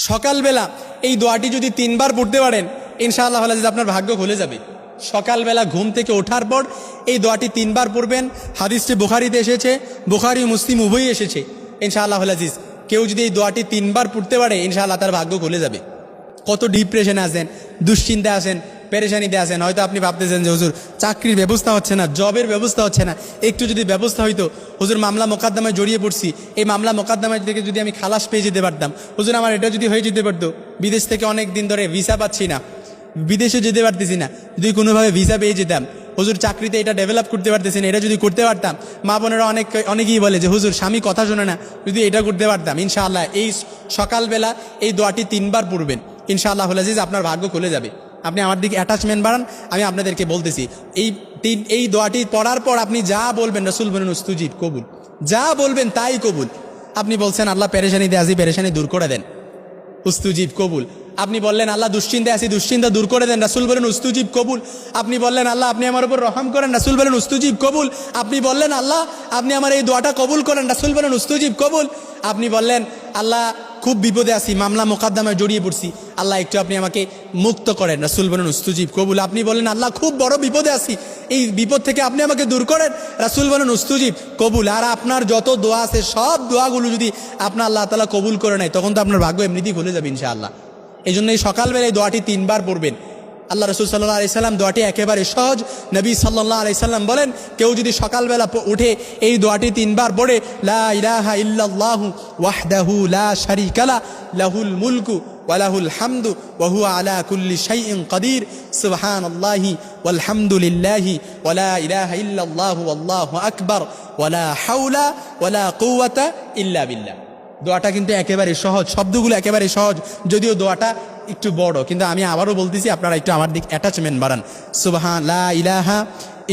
সকালবেলা এই দোয়াটি যদি 3 বার পড়তে পারেন ইনশাআল্লাহ আপনার ভাগ্য খুলে যাবে। সকালবেলা ঘুম থেকে ওঠার পর এই দোয়াটি 3 বার পড়বেন। হাদিসটি বুখারীতে এসেছে, বুখারী মুসলিম উভয়ই এসেছে। ইনশাআল্লাহ কেউ যদি এই দোয়াটি 3 বার পড়তে পারে ইনশাআল্লাহ তার ভাগ্য খুলে যাবে। কত ডিপ্রেশনে আছেন, দুশ্চিন্তায় আছেন, পেরেশানিতে আছেন, হয়তো আপনি ভাবতেছেন যে হুজুর চাকরির ব্যবস্থা হচ্ছে না, জবের ব্যবস্থা হচ্ছে না, একটু যদি ব্যবস্থা হইতো, হুজুর মামলা মোকদ্দমায় জড়িয়ে পড়ছি, এই মামলা মোকদ্দমায় থেকে যদি আমি খালাস পেয়ে যেতে পারতাম, হুজুর আমার এটা যদি হয়ে যেতে পারতো, বিদেশ থেকে অনেক দিন ধরে ভিসা পাচ্ছি না, বিদেশে যেতে পারতেছি না, যদি কোনোভাবে ভিসা পেয়ে যেতাম, হুজুর চাকরিতে এটা ডেভেলপ করতে পারতেছি না, এটা যদি করতে পারতাম। মা বোনেরা অনেকেই বলে যে হুজুর স্বামী কথা শোনে না, যদি এটা করতে পারতাম। ইনশাআল্লাহ এই সকালবেলা এই দোয়াটি 3 বার পড়বেন, ইনশাআল্লাহ আপনার ভাগ্য খুলে যাবে। আপনি আমার দিকে অ্যাটাচমেন্ট বাড়ান, আমি আপনাদেরকে বলতেছি এই দোয়াটি পড়ার পর আপনি যা বলবেন রাসূল বলেন উস্তুজিব, কবুল। যা বলবেন তাই কবুল। আপনি বলছেন আল্লাহ পেরেশানিতে আছি, পেরেশানি দূর করে দেন, উস্তুজিব, কবুল। আপনি বললেন আল্লাহ দুশ্চিন্তায় আছি, দুশ্চিন্তা দূর করে দেন, রাসূল বলেন উস্তুজিব, কবুল। আপনি বললেন আল্লাহ আপনি আমার উপর রহম করেন, রাসূল বলেন উস্তুজিব, কবুল। আপনি বললেন আল্লাহ আপনি আমার এই দোয়াটা কবুল করেন, রাসূল বলেন উস্তুজিব, কবুল। আপনি বললেন আল্লাহ খুব বিপদে আছি, মামলা মোকদ্দমায় জড়িয়ে পড়ছি, আল্লাহ একটু আপনি আমাকে মুক্ত করেন, রাসূল বলেন উস্তুজিব, কবুল। আপনি বলেন আল্লাহ খুব বড় বিপদে আছি, এই বিপদ থেকে আপনি আমাকে দূর করেন, রাসূল বলেন উস্তুজিব, কবুল। আর আপনার যত দোয়া আছে সব দোয়াগুলো যদি আপনার আল্লাহ তাআলা কবুল করে নেয় তখন তো আপনার ভাগ্য এমনিতেই খুলে যাবে ইনশাআল্লাহ। এই জন্য এই সকালবেলা এই দোয়াটি 3 বার পড়বেন। আল্লাহ রাসূল সাল্লাল্লাহু আলাইহি সাল্লাম দোয়াটি একেবারে সহজ। নবী সাল্লাল্লাহু আলাইহি সাল্লাম বলেন কেউ যদি সকালবেলা উঠে এই দোয়াটি 3 বার পড়ে, লা ইলাহা ইল্লাল্লাহু ওয়াহদাহু লা শারীকা লা লাহুল মুলকু ওয়া লাহুল হামদু ওয়া হুয়া আলা কুল্লি শাইইন কাদির, সুবহানাল্লাহি ওয়াল হামদুলিল্লাহি ওয়া লা ইলাহা ইল্লাল্লাহু ওয়াল্লাহু আকবার ওয়া লা হাওলা ওয়া লা কুওয়াতা ইল্লা বিল্লাহ। দোয়াটা কিন্তু একেবারে সহজ, শব্দগুলো একেবারে সহজ, যদিও দোয়াটা একটু বড়, কিন্তু আমি আবারও বলতেছি আপনারা একটু আমার দিক অ্যাটাচমেন্ট বাড়ান। সুবহান লা ইলাহা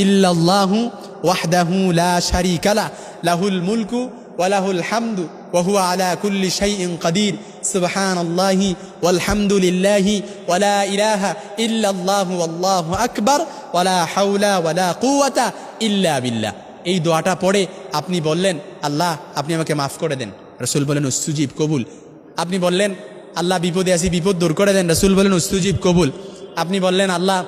ইল্লাল্লাহু ওয়াহদাহু লা শারীকা লা লাহুল মুলকু ওয়া লাহুল হামদু ওয়া হুয়া আলা কুল্লি শাইইন কাদির, সুবহানাল্লাহি ওয়াল হামদুলিল্লাহি ওয়া লা ইলাহা ইল্লাল্লাহু ওয়াল্লাহু আকবার ওয়া লা হাওলা ওয়া লা কুওয়াতা ইল্লা বিল্লাহ। এই দোয়াটা পড়ে আপনি বললেন আল্লাহ আপনি আমাকে মাফ করে দেন, রাসূল বলেন উস্তুজিব, কবুল। আপনি বললেন আল্লাহ বিপদে আছি, বিপদ দূর করে দেন, রাসূল বলেন উস্তুজিব, কবুল। আপনি বললেন আল্লাহ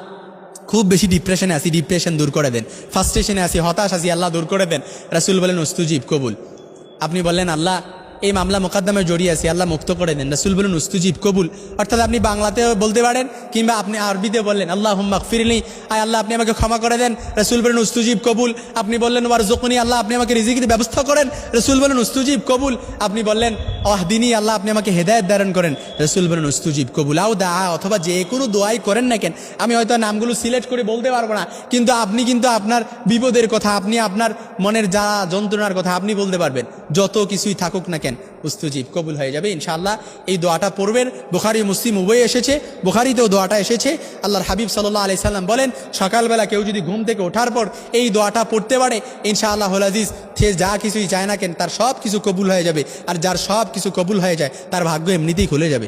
খুব বেশি ডিপ্রেশনে আছি, ডিপ্রেশন দূর করে দেন, ফার্স্ট্রেশনে আছি, হতাশ আছি, আল্লাহ দূর করে দেন, রাসূল বলেন উস্তুজিব, কবুল। আপনি বললেন আল্লাহ এই মামলা মোকদ্দমায় জড়িয়ে আছি, আল্লাহ মুক্ত করে দেন, রাসূল বলেন উস্তুজিব, কবুল। অর্থাৎ আপনি বাংলাতেও বলতে পারেন কিংবা আপনি আরবিতে বললেন আল্লাহুম্মা গফিরলি, আয় আল্লাহ আপনি আমাকে ক্ষমা করে দেন, রাসূল বলেন উস্তুজিব, কবুল। আপনি বললেন ওয়ারযুকনি, আল্লাহ আপনি আমাকে রিজিকের ব্যবস্থা করেন, রাসূল বলেন উস্তুজিব, কবুল। আপনি বললেন আহদিনী, আল্লাহ আপনি আমাকে হেদায়েত দান করেন, রাসূল বলেন উস্তুজিব, কবুল। আও দা, অথবা যে কোনো দোয়াই করেন না কেন, আমি হয়তো নামগুলো সিলেক্ট করে বলতে পারবো না, কিন্তু আপনি কিন্তু আপনার বিপদের কথা, আপনি আপনার মনের যা যন্ত্রণার কথা আপনি বলতে পারবেন, যত কিছুই থাকুক না কেন উস্তুজিব, কবুল হয়ে যাবে ইনশাআল্লাহ। এই দোয়াটা পড়বেন, বুখারী মুসলিম উভয় এসেছে, বুখারীতেও দোয়াটা এসেছে। আল্লাহর হাবিব সাল্লাল্লাহু আলাইহি সাল্লাম বলেন সকালবেলা কেউ যদি ঘুম থেকে ওঠার পর এই দোয়াটা পড়তে পারে ইনশাআল্লাহুল আজিজ, সে যা কিছুই চায় না কেন তার সব কিছু কবুল হয়ে যাবে, আর যার সব কিছু কবুল হয়ে যায় তার ভাগ্য এমনিতেই খুলে যাবে।